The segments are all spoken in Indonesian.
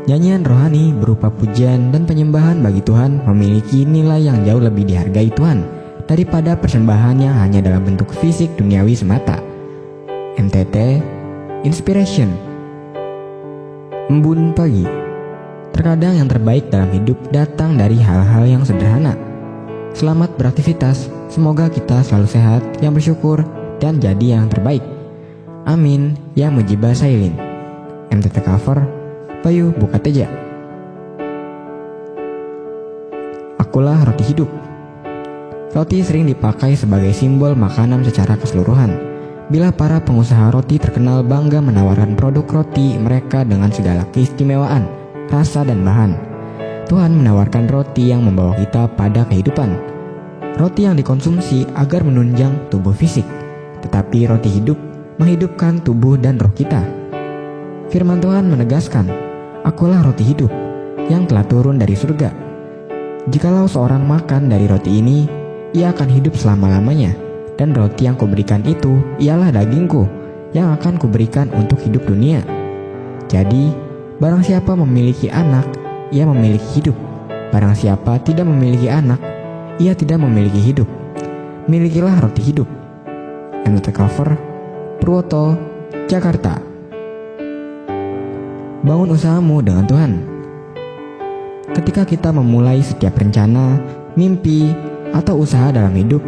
Nyanyian rohani berupa pujian dan penyembahan bagi Tuhan memiliki nilai yang jauh lebih dihargai Tuhan daripada persembahan yang hanya dalam bentuk fisik duniawi semata. MTT Inspiration. Embun pagi. Terkadang yang terbaik dalam hidup datang dari hal-hal yang sederhana. Selamat beraktivitas, semoga kita selalu sehat, yang bersyukur, dan jadi yang terbaik. Amin, ya Mujibah Sailin. MTT cover Bayu Bukateja. Akulah roti hidup. Roti sering dipakai sebagai simbol makanan secara keseluruhan. Bila para pengusaha roti terkenal bangga menawarkan produk roti mereka dengan segala keistimewaan, rasa dan bahan. Tuhan menawarkan roti yang membawa kita pada kehidupan. Roti yang dikonsumsi agar menunjang tubuh fisik, tetapi roti hidup menghidupkan tubuh dan roh kita. Firman Tuhan menegaskan, "Akulah roti hidup yang telah turun dari surga. Jikalau seorang makan dari roti ini, ia akan hidup selama-lamanya. Dan roti yang kuberikan itu ialah dagingku yang akan kuberikan untuk hidup dunia." Jadi, barang siapa memiliki anak, ia memiliki hidup. Barang siapa tidak memiliki anak, ia tidak memiliki hidup. Milikilah roti hidup. MTT cover Purwoto, Jakarta. Bangun usahamu dengan Tuhan. Ketika kita memulai setiap rencana, mimpi, atau usaha dalam hidup,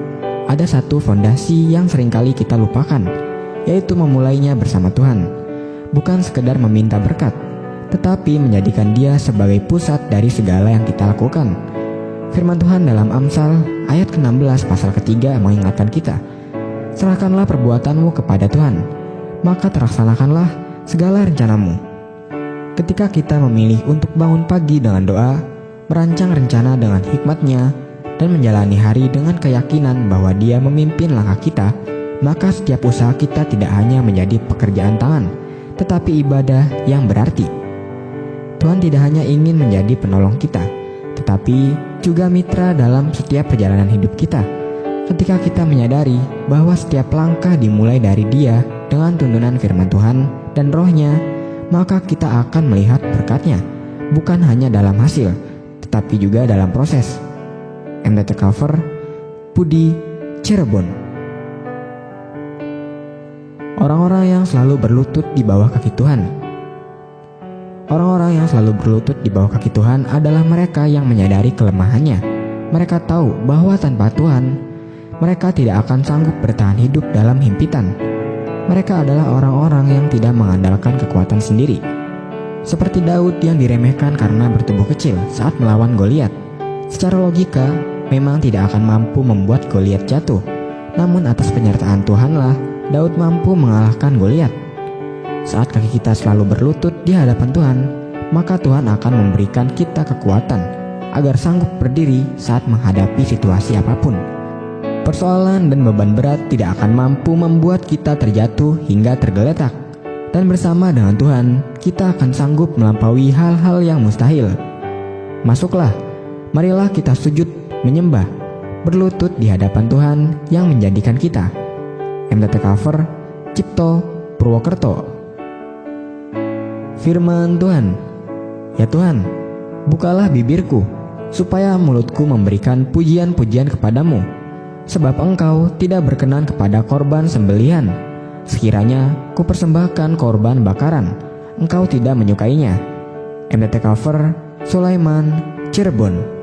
ada satu fondasi yang seringkali kita lupakan, yaitu memulainya bersama Tuhan. Bukan sekedar meminta berkat, tetapi menjadikan Dia sebagai pusat dari segala yang kita lakukan. Firman Tuhan dalam Amsal ayat ke-16 pasal ke-3 mengingatkan kita, "Serahkanlah perbuatanmu kepada Tuhan, maka terlaksanakanlah segala rencanamu." Ketika kita memilih untuk bangun pagi dengan doa, merancang rencana dengan hikmat-Nya, dan menjalani hari dengan keyakinan bahwa Dia memimpin langkah kita, maka setiap usaha kita tidak hanya menjadi pekerjaan tangan, tetapi ibadah yang berarti. Tuhan tidak hanya ingin menjadi penolong kita, tetapi juga mitra dalam setiap perjalanan hidup kita. Ketika kita menyadari bahwa setiap langkah dimulai dari Dia dengan tuntunan firman Tuhan dan Roh-Nya, maka kita akan melihat berkat-Nya, bukan hanya dalam hasil, tetapi juga dalam proses. MTT cover Budi, Cirebon. Orang-orang yang selalu berlutut di bawah kaki Tuhan. Orang-orang yang selalu berlutut di bawah kaki Tuhan adalah mereka yang menyadari kelemahannya. Mereka tahu bahwa tanpa Tuhan, mereka tidak akan sanggup bertahan hidup dalam himpitan. Mereka adalah orang-orang yang tidak mengandalkan kekuatan sendiri. Seperti Daud yang diremehkan karena bertubuh kecil saat melawan Goliat. Secara logika, memang tidak akan mampu membuat Goliat jatuh. Namun atas penyertaan Tuhanlah, Daud mampu mengalahkan Goliat. Saat kaki kita selalu berlutut di hadapan Tuhan, maka Tuhan akan memberikan kita kekuatan agar sanggup berdiri saat menghadapi situasi apapun. Persoalan dan beban berat tidak akan mampu membuat kita terjatuh hingga tergeletak. Dan bersama dengan Tuhan, kita akan sanggup melampaui hal-hal yang mustahil. Masuklah, marilah kita sujud menyembah, berlutut di hadapan Tuhan yang menjadikan kita. MTT cover Cipto, Purwokerto. Firman Tuhan. Ya Tuhan, bukalah bibirku, supaya mulutku memberikan pujian-pujian kepadamu. Sebab Engkau tidak berkenan kepada korban sembelihan. Sekiranya ku persembahkan korban bakaran, Engkau tidak menyukainya. MTT cover Sulaiman, Cirebon.